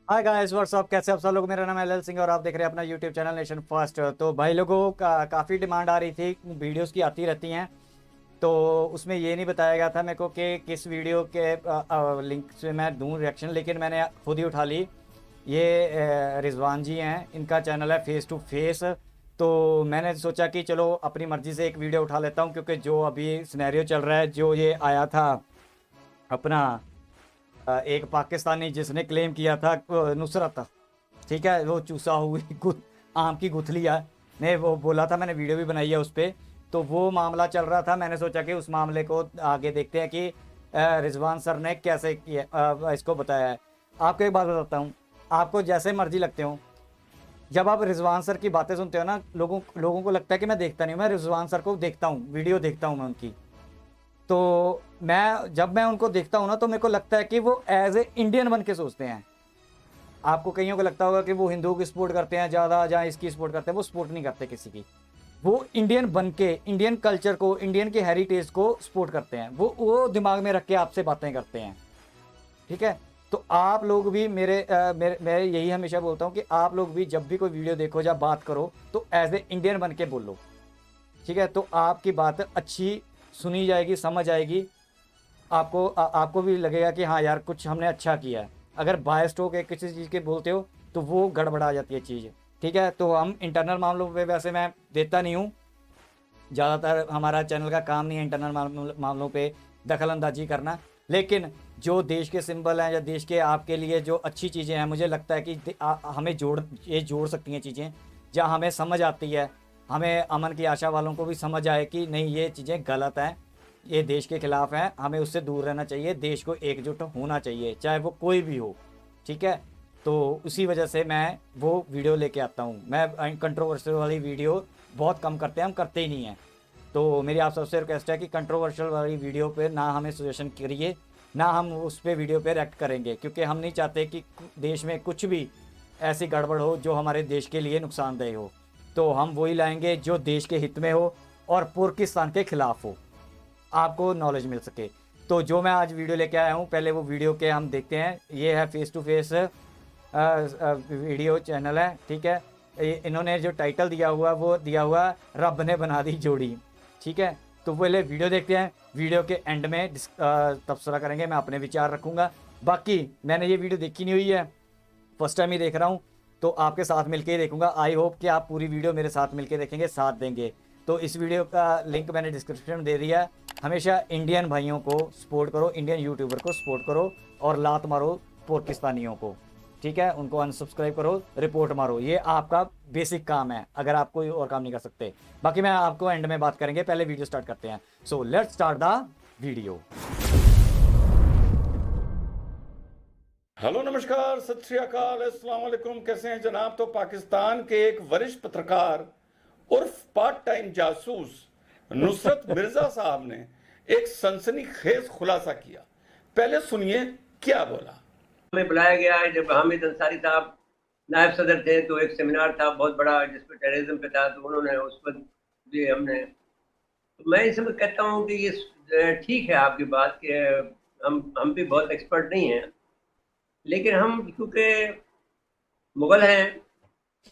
Hi guys what's up, कैसे आप सब लोग। मेरा नाम है एल सिंह और आप देख रहे हैं अपना यूट्यूब चैनल नेशन फर्स्ट। तो भाई लोगों का काफ़ी डिमांड आ रही थी, वीडियोस की आती रहती हैं। तो उसमें ये नहीं बताया गया था मेरे को कि किस वीडियो के लिंक से मैं दूं रिएक्शन, लेकिन मैंने खुद ही उठा ली। ये रिजवान जी हैं, इनका चैनल है फेस टू फेस। तो मैंने सोचा कि चलो अपनी मर्ज़ी से एक वीडियो उठा लेता हूँ, क्योंकि जो अभी सिनेरियो चल रहा है, जो ये आया था अपना एक पाकिस्तानी जिसने क्लेम किया था नुसरत, ठीक है, वो चूसा हुई आम की गुठलियाँ ने वो बोला था, मैंने वीडियो भी बनाई है उस पर। तो वो मामला चल रहा था, मैंने सोचा कि उस मामले को आगे देखते हैं कि रिजवान सर ने कैसे किया, इसको बताया है। आपको एक बात बताता हूँ, आपको जैसे मर्जी लगते हो, जब आप रिजवान सर की बातें सुनते हो ना, लोगों लोगों को लगता है कि मैं देखता नहीं हूँ। मैं रिजवान सर को देखता हूँ, वीडियो देखता हूँ मैं उनकी। तो मैं जब मैं उनको देखता हूँ ना, तो मेरे को लगता है कि वो एज ए इंडियन बन के सोचते हैं। आपको कईयों को लगता होगा कि वो हिंदुओं की सपोर्ट करते हैं ज़्यादा, जहाँ इसकी सपोर्ट करते हैं। वो सपोर्ट नहीं करते किसी की। वो इंडियन बन के इंडियन कल्चर को, इंडियन के हेरिटेज को सपोर्ट करते हैं। वो दिमाग में रख के आपसे बातें करते हैं, ठीक है। तो आप लोग भी मैं यही हमेशा बोलता हूँ कि आप लोग भी जब भी कोई वीडियो देखो या बात करो, तो एज ए इंडियन बन के बोलो, ठीक है। तो आपकी बात अच्छी सुनी जाएगी, समझ आएगी। आपको भी लगेगा कि हाँ यार, कुछ हमने अच्छा किया है। अगर बायस्ड हो के किसी चीज़ के बोलते हो, तो वो गड़बड़ा जाती है चीज़, ठीक है। तो हम इंटरनल मामलों पे वैसे मैं देता नहीं हूँ, ज़्यादातर हमारा चैनल का काम नहीं है इंटरनल मामलों पे दखल अंदाजी करना। लेकिन जो देश के सिंबल हैं या देश के आपके लिए जो अच्छी चीज़ें हैं, मुझे लगता है कि हमें ये जोड़ सकती हैं चीज़ें, जहाँ हमें समझ आती है। हमें अमन की आशा वालों को भी समझ आए कि नहीं, ये चीज़ें गलत हैं, ये देश के खिलाफ हैं, हमें उससे दूर रहना चाहिए, देश को एकजुट होना चाहिए, चाहे वो कोई भी हो, ठीक है। तो उसी वजह से मैं वो वीडियो लेके आता हूँ। मैं कंट्रोवर्शियल वाली वीडियो बहुत कम करते हैं, हम करते ही नहीं हैं। तो मेरी आप सबसे रिक्वेस्ट है कि कंट्रोवर्शियल वाली वीडियो पे ना हमें सजेशन करिए, ना हम उस पे वीडियो पे रिएक्ट करेंगे, क्योंकि हम नहीं चाहते कि देश में कुछ भी ऐसी गड़बड़ हो जो हमारे देश के लिए नुकसानदेह हो। तो हम वही लाएंगे जो देश के हित में हो और पाकिस्तान के खिलाफ हो, आपको नॉलेज मिल सके। तो जो मैं आज वीडियो लेके आया हूँ, पहले वो वीडियो के हम देखते हैं। ये है face to face video channel है, ठीक है। इन्होंने जो टाइटल दिया हुआ, वो दिया हुआ रब ने बना दी जोड़ी, ठीक है। तो पहले वीडियो देखते हैं, वीडियो के एंड में तबसरा करेंगे, मैं अपने विचार रखूँगा। बाकी मैंने ये वीडियो देखी नहीं हुई है, फर्स्ट टाइम ही देख रहा हूँ, तो आपके साथ मिलके ही देखूंगा। आई होप कि आप पूरी वीडियो मेरे साथ मिलके देखेंगे, साथ देंगे। तो इस वीडियो का लिंक मैंने डिस्क्रिप्शन में दे दिया है। हमेशा इंडियन भाइयों को सपोर्ट करो, इंडियन यूट्यूबर को सपोर्ट करो, और लात मारो पाकिस्तानियों को, ठीक है। उनको अनसब्सक्राइब करो, रिपोर्ट मारो, ये आपका बेसिक काम है, अगर आप कोई और काम नहीं कर सकते। बाकी मैं आपको एंड में बात करेंगे, पहले वीडियो स्टार्ट करते हैं। So let's start the video. Hello, नमस्कार, सत श्री अकाल, अस्सलाम वालेकुम। कैसे हैं जनाब? तो पाकिस्तान के एक वरिष्ठ पत्रकार उर्फ पार्ट टाइम जासूस नुसरत मिर्जा साहब ने एक सनसनीखेज खुलासा किया। पहले सुनिए क्या बोला। हमें बुलाया गया है जब हामिद अंसारी साहब नायब सदर थे, तो एक सेमिनार था बहुत बड़ा जिसमें टेररिज्म पे था, तो उन्होंने उस पर भी हमने, तो मैं इस समय कहता हूँ कि ये ठीक है आपकी बात कि हम भी बहुत एक्सपर्ट नहीं हैं, लेकिन हम क्योंकि मुगल हैं,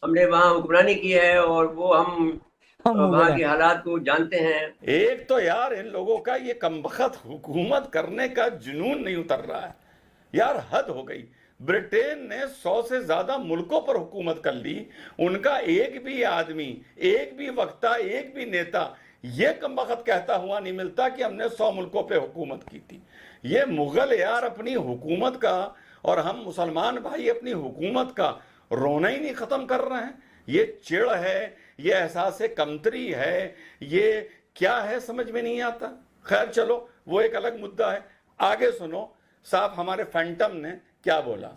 हमने वहाँ हुक्मरानी की है और वो हम हम मुगल वहाँ हैं। की हालात को जानते हैं। एक तो यार इन लोगों का ये कमबख्त हुकूमत करने का जुनून नहीं उतर रहा है यार, हद हो गई। ब्रिटेन ने 100 से ज्यादा मुल्कों पर हुकूमत कर ली, उनका एक भी आदमी, एक भी वक्ता, एक भी नेता ये कमबख्त कहता हुआ नहीं मिलता कि हमने 100 मुल्कों पे हुकूमत की थी। ये मुगल यार अपनी हुकूमत का, और हम मुसलमान भाई अपनी हुकूमत का रोना ही नहीं खत्म कर रहे हैं। ये चिड़ है, ये एहसास कमतरी है, ये क्या है समझ में नहीं आता। खैर चलो, वो एक अलग मुद्दा है। आगे सुनो साहब, हमारे फैंटम ने क्या बोला।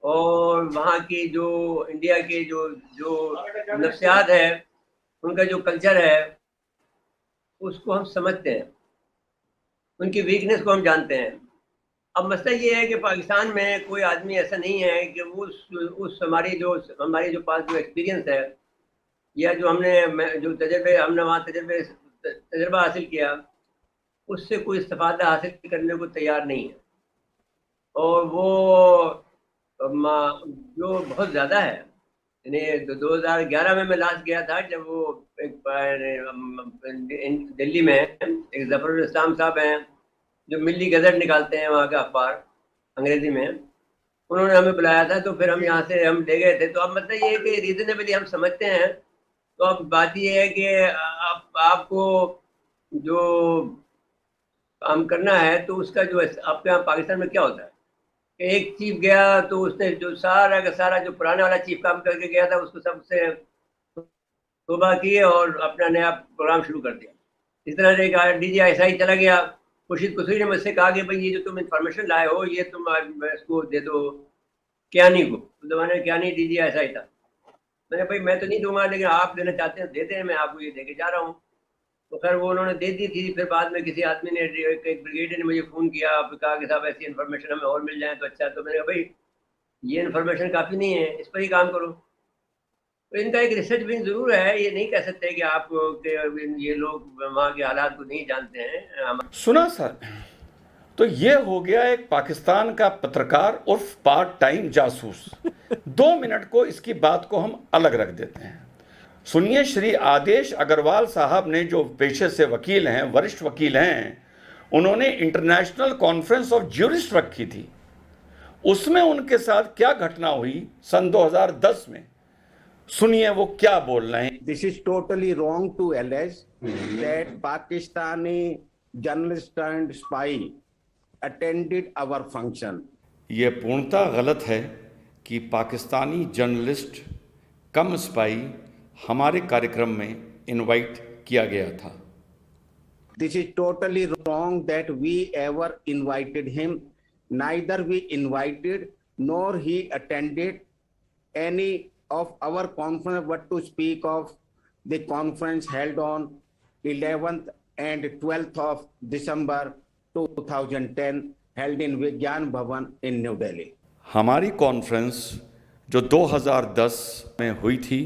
और वहाँ की जो इंडिया के जो जो नफ्सियात है, उनका जो कल्चर है, उसको हम समझते हैं, उनकी वीकनेस को हम जानते हैं। अब मसला ये है कि पाकिस्तान में कोई आदमी ऐसा नहीं है कि उस हमारी जो पास जो एक्सपीरियंस है, या जो जो तजर्बे हमने वहाँ तजर्बा हासिल किया, उससे कोई इस्तेफादा हासिल करने को तैयार नहीं है। और वो जो बहुत ज़्यादा है, यानी 2011 में मैं लास्ट गया था, जब वो एक दिल्ली में एक जफरुल इस्लाम साहब हैं जो मिल्ली गज़ट निकालते हैं, वहाँ का अखबार अंग्रेजी में, उन्होंने हमें बुलाया था, तो फिर हम यहाँ से हम ले गए थे। तो अब मतलब ये है कि रीजनेबली हम समझते हैं। तो अब बात ये है कि आपको जो काम करना है तो उसका जो आपके यहाँ पाकिस्तान में क्या होता है कि एक चीफ गया तो उसने जो सारा का सारा जो पुराने वाला चीफ काम करके गया था उसको सबसे तोबा किए और अपना नया प्रोग्राम शुरू कर दिया। इस तरह से एक DGI चला गया। खुर्शीद कुसरी ने मुझसे कहा कि भाई ये जो तुम इंफॉर्मेशन लाए हो ये तुम इसको दे दो कियानी को। उस जमाने में कियानी DGI था। मैंने भाई मैं तो नहीं दूंगा, लेकिन आप देना चाहते हैं देते हैं, मैं आपको ये दे के जा रहा हूँ। तो खैर वो उन्होंने दे दी थी। फिर बाद में किसी आदमी ने, एक ब्रिगेडियर ने मुझे फ़ोन किया, कहा कि साहब ऐसी इन्फॉर्मेशन हमें और मिल जाए तो अच्छा। तो मैंने कहा भाई ये इन्फॉर्मेशन काफ़ी नहीं है, इस पर ही काम करो। तो इनका एक रिसर्च भी ज़रूर है, ये नहीं कह सकते कि आप ये लोग वहाँ के हालात को नहीं जानते हैं। सुना सर, तो ये हो गया एक पाकिस्तान का पत्रकार उर्फ पार्ट टाइम जासूस। 2 मिनट को इसकी बात को हम अलग रख देते हैं। सुनिए, श्री आदेश अग्रवाल साहब ने, जो पेशे से वकील हैं, वरिष्ठ वकील हैं, उन्होंने इंटरनेशनल कॉन्फ्रेंस ऑफ ज्यूरिस्ट रखी थी। उसमें उनके साथ क्या घटना हुई सन 2010 में, सुनिए वो क्या बोल रहे हैं। This is totally wrong to allege that Pakistani journalist and spy attended our function. ये पूर्णतः गलत है कि पाकिस्तानी जर्नलिस्ट कम स्पाई हमारे कार्यक्रम में इनवाइट किया गया था। This is totally wrong that we ever invited him. Neither we invited nor he attended any of our conference, but to speak of the conference held on 11th and 12th of December 2010 held in Vigyan Bhavan in New Delhi. हमारी conference जो 2010 में हुई थी,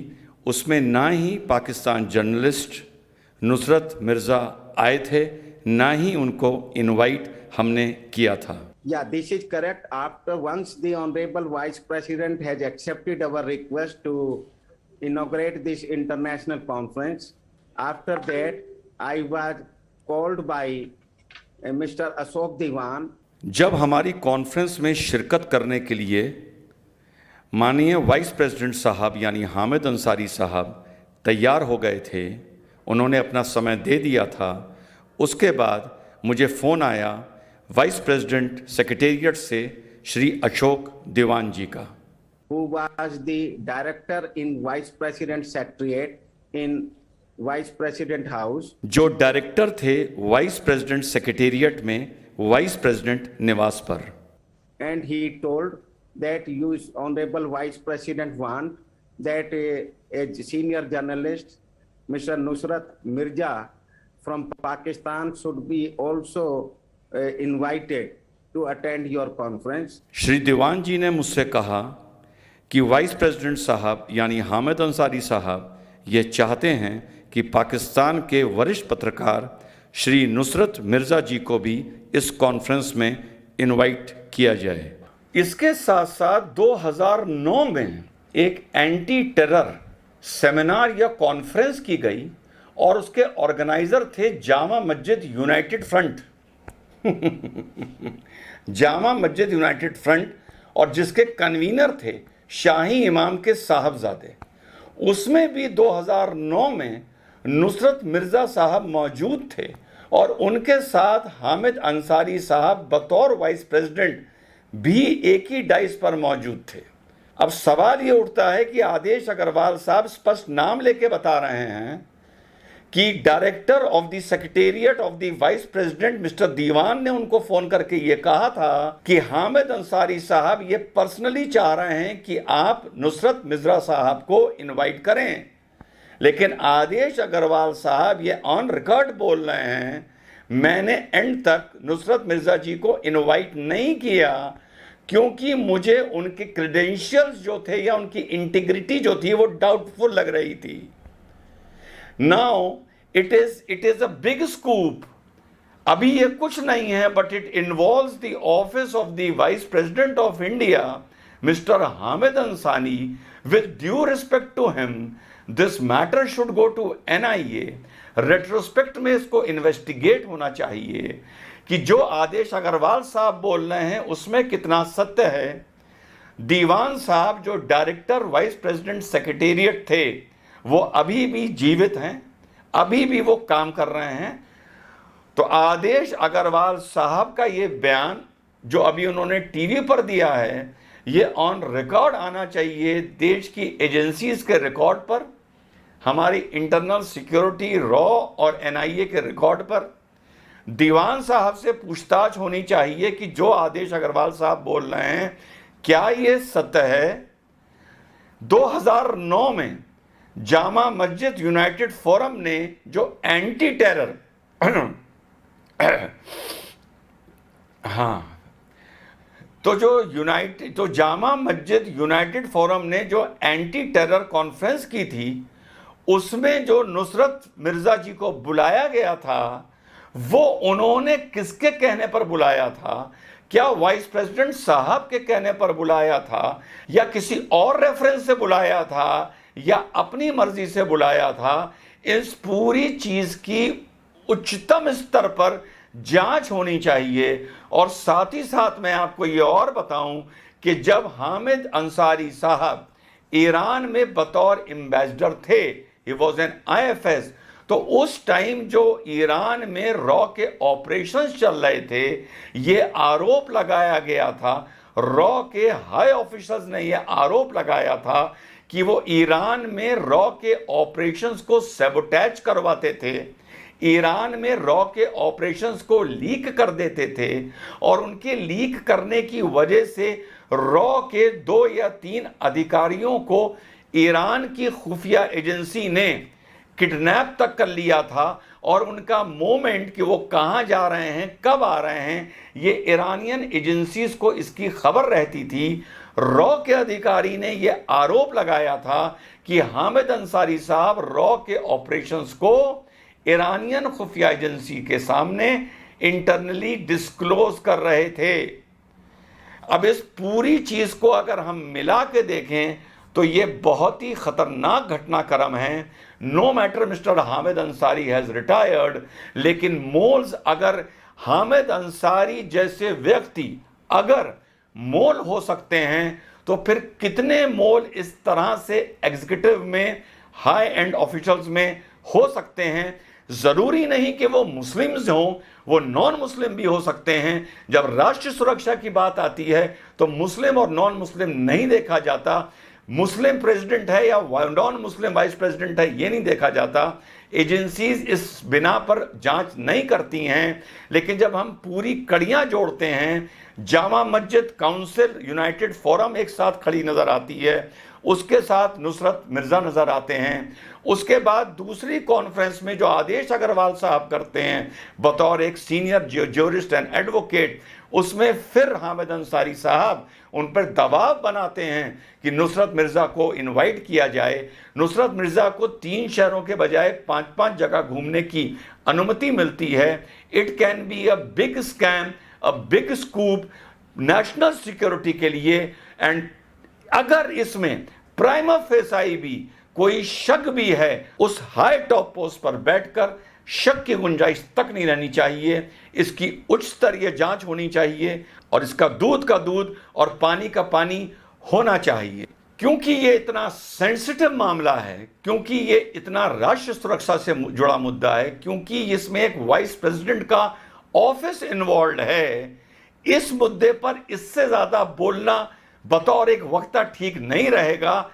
उसमें ना ही Pakistan journalist Nusrat Mirza आए थे, ना ही उनको इनवाइट हमने किया था। Yeah, this is correct. After once the Honorable Vice President has accepted our request to inaugurate this international conference, after that I was called by Mr. Ashok Diwan. जब हमारी कॉन्फ्रेंस में शिरकत करने के लिए माननीय वाइस प्रेसिडेंट साहब यानी हामिद अंसारी साहब तैयार हो गए थे, उन्होंने अपना समय दे दिया था, उसके बाद मुझे फ़ोन आया वाइस प्रेसिडेंट सेक्रेटेरिएट से श्री अशोक दीवान जी का, who was the director in Vice President Secretariat in Vice President House. जो डायरेक्टर थे वाइस प्रेसिडेंट सेक्रेटेरिएट में वाइस प्रेसिडेंट निवास पर। And he told that you, Honorable Vice President, want that a senior journalist, Mr. Nusrat Mirza from Pakistan, should be also invited to attend your conference. Shri दीवान जी ने मुझसे कहा कि vice president साहब यानी हामिद अंसारी साहब ये चाहते हैं कि पाकिस्तान के वरिष्ठ पत्रकार श्री नुसरत मिर्ज़ा जी को भी इस कॉन्फ्रेंस में इनवाइट किया जाए। इसके साथ साथ 2009 में एक एंटी टेरर सेमिनार या कॉन्फ्रेंस की गई और उसके ऑर्गेनाइजर थे Jama Masjid United front Jama Masjid United front, और जिसके कन्वीनर थे शाही इमाम के साहबजादे। उसमें भी 2009 में नुसरत मिर्ज़ा साहब मौजूद थे और उनके साथ हामिद अंसारी साहब बतौर वाइस प्रेसिडेंट भी एक ही डाइस पर मौजूद थे। अब सवाल ये उठता है कि आदेश अग्रवाल साहब स्पष्ट नाम लेके बता रहे हैं कि director of the secretariat of the vice president mister Diwan ने उनको फोन करके ये कहा था कि हामिद अंसारी साहब ये पर्सनली चाह रहे हैं कि आप नुसरत मिर्ज़ा साहब को इनवाइट करें। लेकिन आदेश अग्रवाल साहब ये ऑन रिकॉर्ड बोल रहे हैं, मैंने एंड तक नुसरत मिर्ज़ा जी को इनवाइट नहीं किया क्योंकि मुझे उनके क्रेडेंशियल्स जो थे या उनकी इंटीग्रिटी जो थी वो डाउटफुल लग रही थी। Now it is a big scoop. अभी ये कुछ नहीं है, but it involves the office of the Vice President of India Mr. Hamid Ansari, with due respect to him, this matter should go to NIA. Retrospect में इसको investigate होना चाहिए कि जो आदेश अग्रवाल साहब बोल रहे हैं उसमें कितना सत्य है। दीवान साहब जो डायरेक्टर वाइस प्रेसिडेंट सेक्रेटेरिएट थे वो अभी भी जीवित हैं, अभी भी वो काम कर रहे हैं। तो आदेश अग्रवाल साहब का ये बयान जो अभी उन्होंने टीवी पर दिया है, ये ऑन रिकॉर्ड आना चाहिए देश की एजेंसीज के रिकॉर्ड पर, हमारी इंटरनल सिक्योरिटी रॉ और NIA के रिकॉर्ड पर। दीवान साहब से पूछताछ होनी चाहिए कि जो आदेश अग्रवाल साहब बोल रहे हैं क्या ये सत्य है। 2009 में जामा मस्जिद यूनाइटेड फोरम ने जो एंटी टेरर हाँ, तो जामा मस्जिद यूनाइटेड फोरम ने जो एंटी टेरर कॉन्फ्रेंस की थी उसमें जो नुसरत मिर्जा जी को बुलाया गया था वो उन्होंने किसके कहने पर बुलाया था? क्या वाइस प्रेसिडेंट साहब के कहने पर बुलाया था या किसी और रेफरेंस से बुलाया था या अपनी मर्जी से बुलाया था? इस पूरी चीज की उच्चतम स्तर पर जांच होनी चाहिए। और साथ ही साथ मैं आपको ये और बताऊं कि जब हामिद अंसारी साहब ईरान में बतौर एम्बेसडर थे, ही वॉज एन IFS, तो उस टाइम जो ईरान में रॉ के ऑपरेशंस चल रहे थे, ये आरोप लगाया गया था, रॉ के हाई ऑफिसर्स ने ये आरोप लगाया था कि वो ईरान में रॉ के ऑपरेशंस को सैबोटेज करवाते थे, ईरान में रॉ के ऑपरेशंस को लीक कर देते थे, और उनके लीक करने की वजह से रॉ के 2 या 3 अधिकारियों को ईरान की खुफिया एजेंसी ने किडनैप तक कर लिया था, और उनका मोमेंट कि वो कहाँ जा रहे हैं, कब आ रहे हैं, ये ईरानियन एजेंसीज को इसकी खबर रहती थी। रॉ के अधिकारी ने ये आरोप लगाया था कि हामिद अंसारी साहब रॉ के ऑपरेशंस को ईरानियन खुफिया एजेंसी के सामने इंटरनली डिस्क्लोज कर रहे थे। अब इस पूरी चीज को अगर हम मिला के देखें तो ये बहुत ही खतरनाक घटनाक्रम है। No matter mister Hamid Ansari has retired, लेकिन मोल्स अगर हामिद अंसारी जैसे व्यक्ति अगर मोल हो सकते हैं तो फिर कितने मोल इस तरह से एग्जीक्यूटिव में, हाई एंड ऑफिशियल्स में हो सकते हैं। जरूरी नहीं कि वो मुस्लिम्स हों, वो नॉन मुस्लिम भी हो सकते हैं। जब राष्ट्रीय सुरक्षा की बात आती है तो मुस्लिम और नॉन मुस्लिम नहीं देखा जाता, मुस्लिम प्रेसिडेंट है या नॉन मुस्लिम वाइस प्रेसिडेंट है ये नहीं देखा जाता। एजेंसीज इस बिना पर जांच नहीं करती हैं। लेकिन जब हम पूरी कड़ियां जोड़ते हैं, Jama Masjid council United forum एक साथ खड़ी नजर आती है, उसके साथ नुसरत मिर्जा नजर आते हैं, उसके बाद दूसरी कॉन्फ्रेंस में जो आदेश अग्रवाल साहब करते हैं बतौर एक सीनियर ज्यूरिस्ट एंड एडवोकेट, उसमें फिर हामिद अंसारी साहब उन पर दबाव बनाते हैं कि नुसरत मिर्जा को इनवाइट किया जाए। नुसरत मिर्जा को 3 शहरों के बजाय 5-5 जगह घूमने की अनुमति मिलती है। It can be a big scam, a big scoop national security के लिए। एंड अगर इसमें प्राइमा फेसाई भी कोई शक भी है, उस हाई टॉप पोस्ट पर बैठकर शक की गुंजाइश तक नहीं रहनी चाहिए। इसकी उच्च स्तरीय जांच होनी चाहिए और इसका दूध का दूध और पानी का पानी होना चाहिए। क्योंकि ये इतना सेंसिटिव मामला है, क्योंकि ये इतना राष्ट्रीय सुरक्षा से जुड़ा मुद्दा है, क्योंकि इसमें एक वाइस प्रेसिडेंट का ऑफिस इन्वॉल्व है, इस मुद्दे पर इससे ज्यादा बोलना बतौर एक वक्ता ठीक नहीं रहेगा।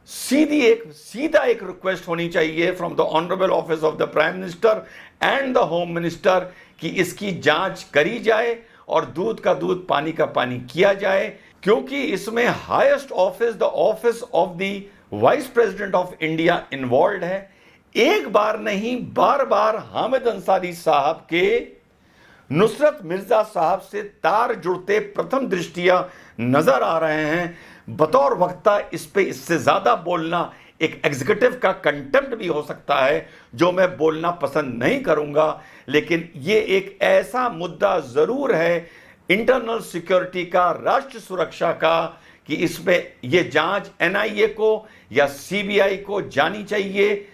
सीधा एक रिक्वेस्ट होनी चाहिए from the honourable office of the prime minister and the home minister कि इसकी जांच करी जाए और दूध का दूध पानी का पानी किया जाए, क्योंकि इसमें highest office the office of the vice president of India involve है। एक बार नहीं, बार बार हामिद अंसारी साहब के नुसरत मिर्जा साहब से तार जुड़ते प्रथम दृष्टिया नजर आ रहे हैं। बतौर वक्ता इस पे इससे ज्यादा बोलना एक एग्जीक्यूटिव का कंटेम्प्ट भी हो सकता है, जो मैं बोलना पसंद नहीं करूंगा। लेकिन ये एक ऐसा मुद्दा जरूर है इंटरनल सिक्योरिटी का, राष्ट्र सुरक्षा का, कि इस पे ये जांच एनआईए को या सीबीआई को जानी चाहिए।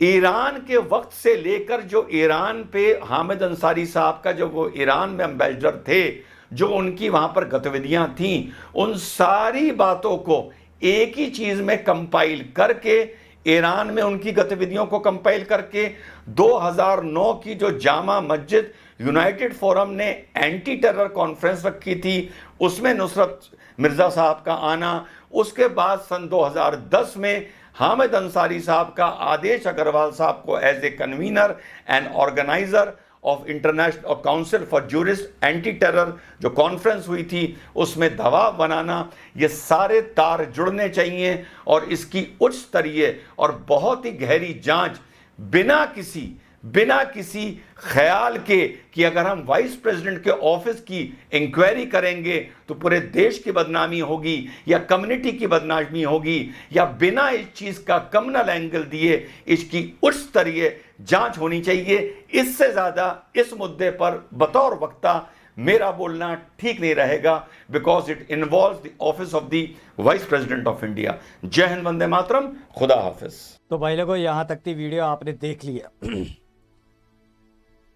ईरान के वक्त से लेकर जो ईरान पे हामिद अंसारी साहब का जो वो ईरान में एम्बेसडर थे, जो उनकी वहां पर गतिविधियां थीं, उन सारी बातों को एक ही चीज में कंपाइल करके, ईरान में उनकी गतिविधियों को कंपाइल करके 2009 की जो जामा मस्जिद यूनाइटेड फोरम ने एंटी टेरर कॉन्फ्रेंस रखी थी, उसमें नुसरत मिर्जा साहब का आना, उसके बाद सन 2010 में हामिद अंसारी साहब का आदेश अग्रवाल साहब को as a convener and organiser of international council for jurist anti terror जो कॉन्फ्रेंस हुई थी, उसमें दबाव बनाना, ये सारे तार जुड़ने चाहिए और इसकी उच्च स्तरीय और बहुत ही गहरी जांच बिना किसी ख्याल के कि अगर हम वाइस प्रेसिडेंट के ऑफिस की इंक्वायरी करेंगे तो पूरे देश की बदनामी होगी या कम्युनिटी की बदनामी होगी, या बिना इस चीज का कम्युनल एंगल दिए इसकी उच्च स्तरीय जांच होनी चाहिए। इससे ज्यादा इस मुद्दे पर बतौर वक्ता मेरा बोलना ठीक नहीं रहेगा, because it involves the office of the vice president of India. जय हिंद, वंदे मातरम, खुदा हाफिज। तो भाई लोगों, यहाँ तक की वीडियो आपने देख लिया।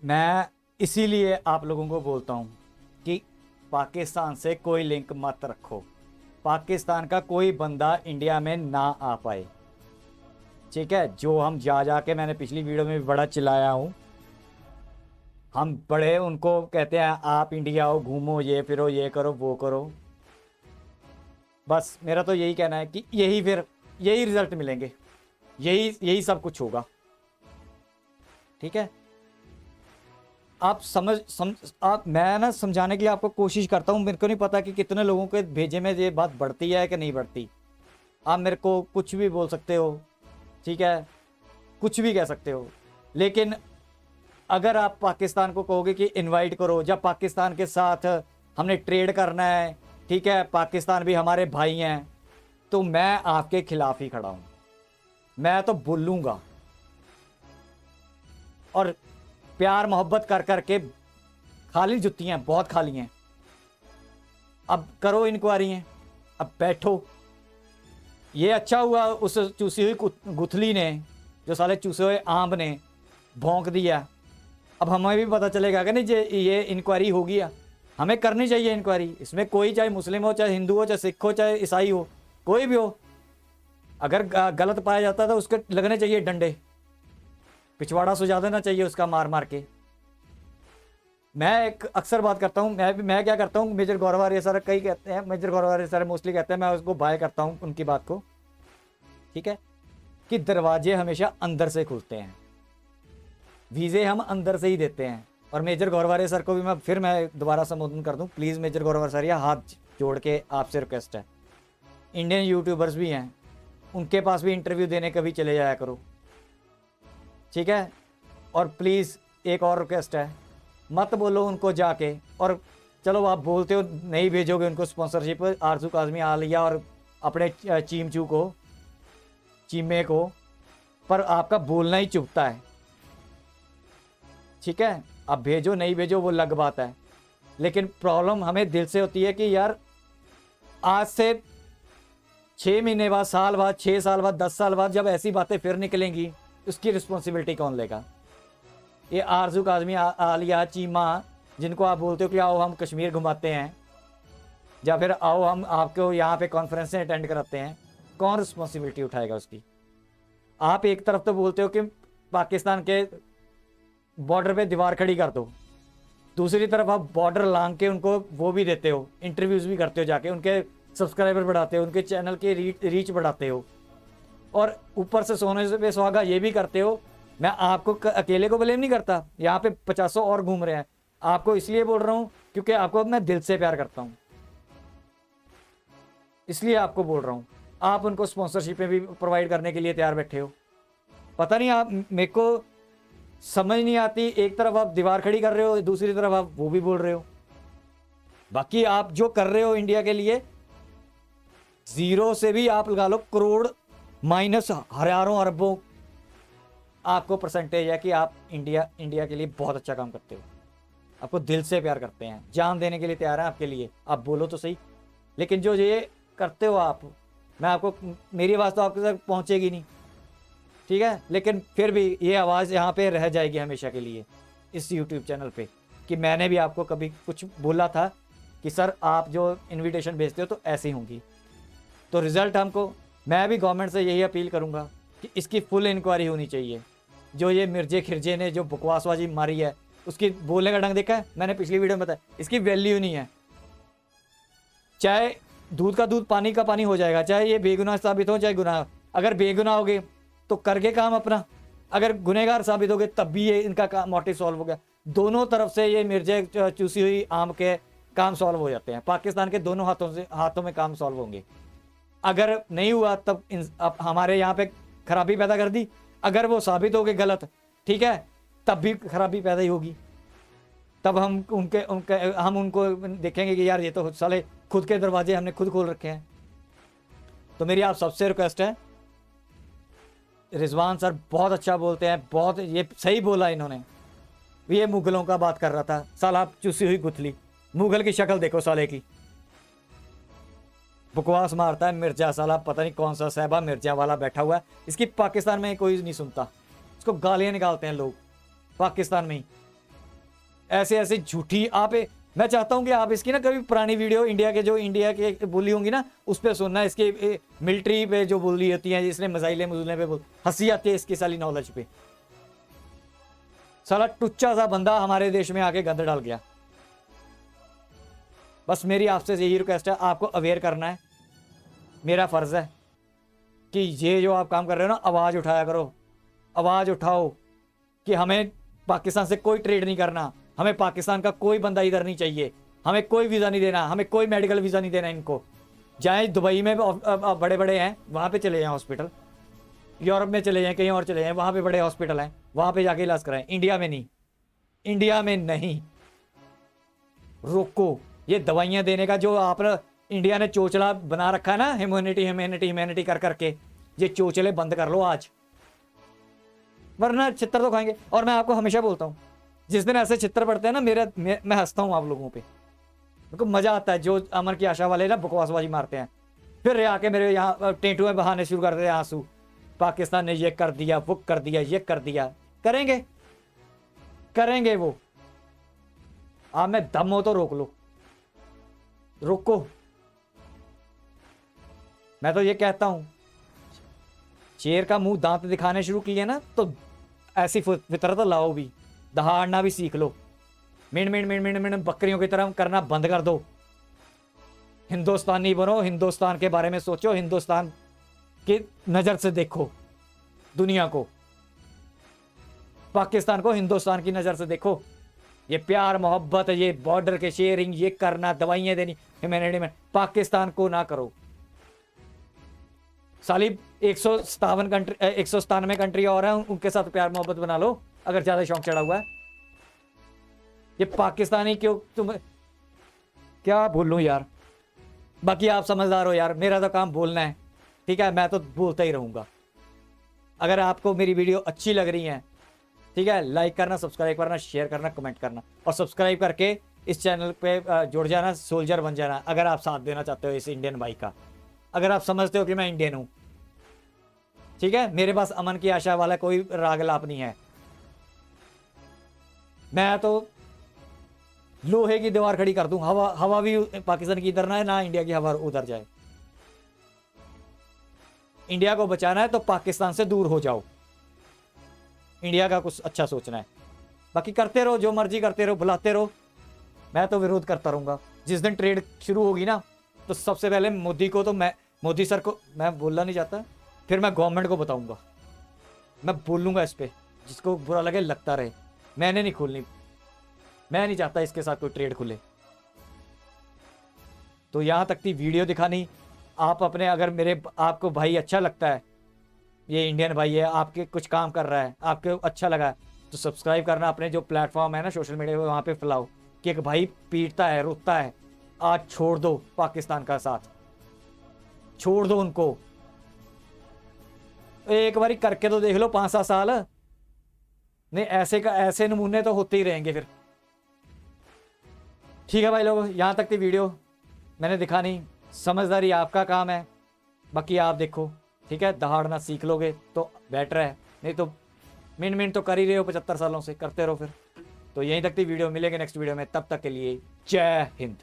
मैं इसीलिए आप लोगों को बोलता हूँ कि पाकिस्तान से कोई लिंक मत रखो, पाकिस्तान का कोई बंदा इंडिया में ना आ पाए, ठीक है। जो हम जा के मैंने पिछली वीडियो में भी बड़ा चिल्लाया हूँ, हम बड़े उनको कहते हैं आप इंडिया आओ, घूमो, ये फिरो, ये करो, वो करो। बस मेरा तो यही कहना है कि यही रिजल्ट मिलेंगे, यही सब कुछ होगा, ठीक है। आप मैं ना समझाने के लिए आपको कोशिश करता हूँ। मेरे को नहीं पता कि कितने लोगों के भेजे में ये बात बढ़ती है कि नहीं बढ़ती। आप मेरे को कुछ भी बोल सकते हो, ठीक है, कुछ भी कह सकते हो, लेकिन अगर आप पाकिस्तान को कहोगे कि इनवाइट करो, जब पाकिस्तान के साथ हमने ट्रेड करना है, ठीक है, पाकिस्तान भी हमारे भाई हैं, तो मैं आपके खिलाफ ही खड़ा हूँ। मैं तो बोलूँगा और प्यार मोहब्बत कर करके खाली जुत्तियाँ बहुत खाली हैं। अब करो इंक्वायरी हैं, अब बैठो। ये अच्छा हुआ उस चूसी हुई गुथली ने, जो साले चूसे हुए आम ने भौंक दिया। अब हमें भी पता चलेगा कि नहीं ये इंक्वायरी होगी, हमें करनी चाहिए इंक्वायरी। इसमें कोई, चाहे मुस्लिम हो, चाहे हिंदू हो, चाहे सिख हो, चाहे ईसाई हो, कोई भी हो, अगर गलत पाया जाता है तो उसके लगने चाहिए डंडे, पिछवाड़ा सुझा देना चाहिए उसका मार मार के। मैं एक अक्सर बात करता हूँ, मैं क्या करता हूँ, मेजर गौरव आर्य सर कई कहते हैं, major Gaurav Arya sir mostly कहते हैं, मैं उसको बाय करता हूँ उनकी बात को, ठीक है, कि दरवाजे हमेशा अंदर से खुलते हैं, वीज़े हम अंदर से ही देते हैं। और मेजर गौरव आर्य सर को भी मैं दोबारा संबोधन कर दूँ, please major Gaurav Arya sir, या हाथ जोड़ के आपसे रिक्वेस्ट है, इंडियन यूट्यूबर्स भी हैं, उनके पास भी इंटरव्यू देने कभी चले जाया करो, ठीक है। और प्लीज़ एक और रिक्वेस्ट है, मत बोलो उनको जाके, और चलो आप बोलते हो नहीं भेजोगे उनको स्पॉन्सरशिप, आरजू काजमी आलिया और अपने चीमचू को, चीमे को, पर आपका बोलना ही चुभता है, ठीक है। आप भेजो नहीं भेजो वो अलग बात है, लेकिन प्रॉब्लम हमें दिल से होती है कि यार आज से 6 महीने बाद, साल बाद, 6 साल बाद, 10 साल बाद जब ऐसी बातें फिर निकलेंगी, उसकी रिस्पॉन्सिबिलिटी कौन लेगा। ये आरजू काजमी आलिया चीमा जिनको आप बोलते हो कि आओ हम कश्मीर घुमाते हैं, या फिर आओ हम आपको यहाँ पे कॉन्फ्रेंसें अटेंड कराते हैं, कौन रिस्पॉन्सिबिलिटी उठाएगा उसकी। आप एक तरफ तो बोलते हो कि पाकिस्तान के बॉर्डर पे दीवार खड़ी कर दो, दूसरी तरफ आप बॉर्डर लांग के उनको वो भी देते हो, इंटरव्यूज़ भी करते हो, जाके उनके सब्सक्राइबर बढ़ाते हो, उनके चैनल के रीच बढ़ाते हो, और ऊपर से सोने पे सुहागा ये भी करते हो। मैं आपको अकेले को ब्लेम नहीं करता, यहाँ पे 50 और घूम रहे हैं, आपको इसलिए बोल रहा हूँ क्योंकि आपको मैं दिल से प्यार करता हूँ, इसलिए आपको बोल रहा हूँ। आप उनको स्पॉन्सरशिपें भी प्रोवाइड करने के लिए तैयार बैठे हो। पता नहीं, आप, मेरे को समझ नहीं आती, एक तरफ आप दीवार खड़ी कर रहे हो, दूसरी तरफ आप वो भी बोल रहे हो। बाकी आप जो कर रहे हो इंडिया के लिए, जीरो से भी आप लगा लो करोड़ माइनस हजारों अरबों आपको परसेंटेज है कि आप इंडिया के लिए बहुत अच्छा काम करते हो, आपको दिल से प्यार करते हैं, जान देने के लिए तैयार हैं आपके लिए। आप बोलो तो सही, लेकिन जो ये करते हो आप, मैं आपको, मेरी आवाज़ तो आपके तक पहुंचेगी नहीं, ठीक है, लेकिन फिर भी ये आवाज़ यहाँ पे रह जाएगी हमेशा के लिए इस यूट्यूब चैनल पे, कि मैंने भी आपको कभी कुछ बोला था कि सर आप जो इनविटेशन भेजते हो तो ऐसी होंगी। तो रिज़ल्ट हमको, मैं भी गवर्नमेंट से यही अपील करूँगा कि इसकी फुल इंक्वायरी होनी चाहिए। जो ये मिर्जे खिरजे ने जो बकवासबाजी मारी है, उसकी बोलने का ढंग देखा है, मैंने पिछली वीडियो में बताया, इसकी वैल्यू नहीं है। चाहे दूध का दूध पानी का पानी हो जाएगा, चाहे ये बेगुनाह साबित हो चाहे गुनाह, अगर बेगुनाह हो गए तो करके काम अपना, अगर गुनहगार साबित हो गए तब भी ये इनका मोटिव सॉल्व हो गया। दोनों तरफ से ये मिर्जे चूसी हुई आम के काम सॉल्व हो जाते हैं, पाकिस्तान के दोनों हाथों में काम सॉल्व होंगे। अगर नहीं हुआ तब अब हमारे यहाँ पे खराबी पैदा कर दी, अगर वो साबित हो गए गलत, ठीक है, तब भी खराबी पैदा ही होगी। तब हम उनको देखेंगे कि यार ये तो साले खुद के दरवाजे हमने खुद खोल रखे हैं। तो मेरी आप सबसे रिक्वेस्ट है, रिजवान सर बहुत अच्छा बोलते हैं, बहुत ये सही बोला इन्होंने, ये मुगलों का बात कर रहा था, साला चूसी हुई गुथली, मुगल की शक्ल देखो साले की, बकवास मारता है मिर्जा, साला पता नहीं कौन सा साहबा मिर्जा वाला बैठा हुआ है, इसकी पाकिस्तान में कोई नहीं सुनता, इसको गालियां निकालते हैं लोग पाकिस्तान में ही, ऐसे ऐसे झूठी। आप मैं चाहता हूं कि आप इसकी ना कभी पुरानी वीडियो इंडिया के बोली होंगी ना, उस पर सुनना, इसके मिलिट्री पे जो बोली होती है, जिसने मिसाइलें मुजले पे हंसी आती है इसकी साली नॉलेज पे। साला टुच्चा सा बंदा हमारे देश में आके गंद डाल गया। बस मेरी आपसे यही रिक्वेस्ट है, आपको अवेयर करना है, मेरा फर्ज है कि ये जो आप काम कर रहे हो ना, आवाज़ उठाया करो, आवाज़ उठाओ कि हमें पाकिस्तान से कोई ट्रेड नहीं करना, हमें पाकिस्तान का कोई बंदा इधर नहीं चाहिए, हमें कोई वीज़ा नहीं देना, हमें कोई मेडिकल वीज़ा नहीं देना इनको। जाए दुबई में बड़े बड़े हैं, वहाँ पे चले जाएं हॉस्पिटल, यूरोप में चले जाएं, कहीं और चले जाएं, वहाँ पे बड़े हॉस्पिटल हैं, वहाँ पे जाके इलाज कराएं, इंडिया में नहीं, इंडिया में नहीं। रोको ये दवाइयाँ देने का जो आप इंडिया ने चोचला बना रखा है ना, ह्यूमैनिटी कर करके, ये चोचले बंद कर लो आज, वरना चित्तर तो खाएंगे। और मैं आपको हमेशा बोलता हूँ, जिस दिन ऐसे चित्तर पड़ते हैं ना, मैं हंसता हूँ आप लोगों पे, उनको मजा आता है। जो अमन की आशा वाले ना बकवासबाजी मारते हैं, फिर आके मेरे यहाँ टेंटू में बहाने शुरू कर देते हैं आंसू, पाकिस्तान ने ये कर दिया, वो कर दिया, ये कर दिया। करेंगे वो, आप में दम हो तो रोक लो, रोको। मैं तो ये कहता हूं, शेर का मुंह दांत दिखाने शुरू किए ना, तो ऐसी फितरत लाओ भी, दहाड़ना भी सीख लो, मिनट बकरियों की तरह करना बंद कर दो। हिंदुस्तानी बनो, हिंदुस्तान के बारे में सोचो, हिंदुस्तान की नजर से देखो दुनिया को, पाकिस्तान को हिंदुस्तान की नजर से देखो। ये प्यार मोहब्बत, ये बॉर्डर के शेयरिंग, ये करना, दवाइयां देनी ह्यूमैनिटी में, पाकिस्तान को ना करो। साली 197 कंट्री और हैं, उनके साथ प्यार मोहब्बत बना लो अगर ज्यादा शौक चढ़ा हुआ है। ये पाकिस्तानी क्यों, तुम क्या बोलूं यार। बाकी आप समझदार हो यार, मेरा तो काम बोलना है, ठीक है, मैं तो बोलता ही रहूंगा। अगर आपको मेरी वीडियो अच्छी लग रही है, ठीक है, लाइक करना, सब्सक्राइब करना, शेयर करना, कमेंट करना, और सब्सक्राइब करके इस चैनल पे जुड़ जाना, सोल्जर बन जाना, अगर आप साथ देना चाहते हो इस इंडियन भाई का, अगर आप समझते हो कि मैं इंडियन हूं, ठीक है। मेरे पास अमन की आशा वाला कोई राग लाप नहीं है, मैं तो लोहे की दीवार खड़ी कर दूं, हवा भी पाकिस्तान की इधर ना है, ना इंडिया की हवा उधर जाए। इंडिया को बचाना है तो पाकिस्तान से दूर हो जाओ, इंडिया का कुछ अच्छा सोचना है। बाकी करते रहो, जो मर्जी करते रहो, बुलाते रहो, मैं तो विरोध करता रहूंगा। जिस दिन ट्रेड शुरू होगी ना, तो सबसे पहले मोदी को, तो मैं मोदी सर को मैं बोलना नहीं चाहता, फिर मैं गवर्नमेंट को बताऊंगा, मैं बोलूंगा इस पे, जिसको बुरा लगे लगता रहे, मैंने नहीं खोलनी, मैं नहीं चाहता इसके साथ कोई ट्रेड खुले। तो यहां तक थी वीडियो दिखानी। आप अपने, अगर मेरे आपको भाई अच्छा लगता है, ये इंडियन भाई है, आपके कुछ काम कर रहा है, आपको अच्छा लगा, तो सब्सक्राइब करना। अपने जो प्लेटफॉर्म है ना सोशल मीडिया पे, वहाँ पे फैलाओ कि एक भाई पीटता है, रोता है, आज छोड़ दो पाकिस्तान का साथ, छोड़ दो उनको, एक बारी करके तो देख लो 5-7 साल, नहीं ऐसे नमूने तो होते ही रहेंगे फिर। ठीक है भाई लोग, यहाँ तक थी वीडियो, मैंने दिखानी, समझदारी आपका काम है, बाकी आप देखो, ठीक है। दहाड़ना सीख लोगे तो बेटर है, नहीं तो मिनट तो कर ही रहे हो 75 सालों से, करते रहो फिर। तो यहीं तक थी वीडियो, मिलेंगे नेक्स्ट वीडियो में, तब तक के लिए जय हिंद।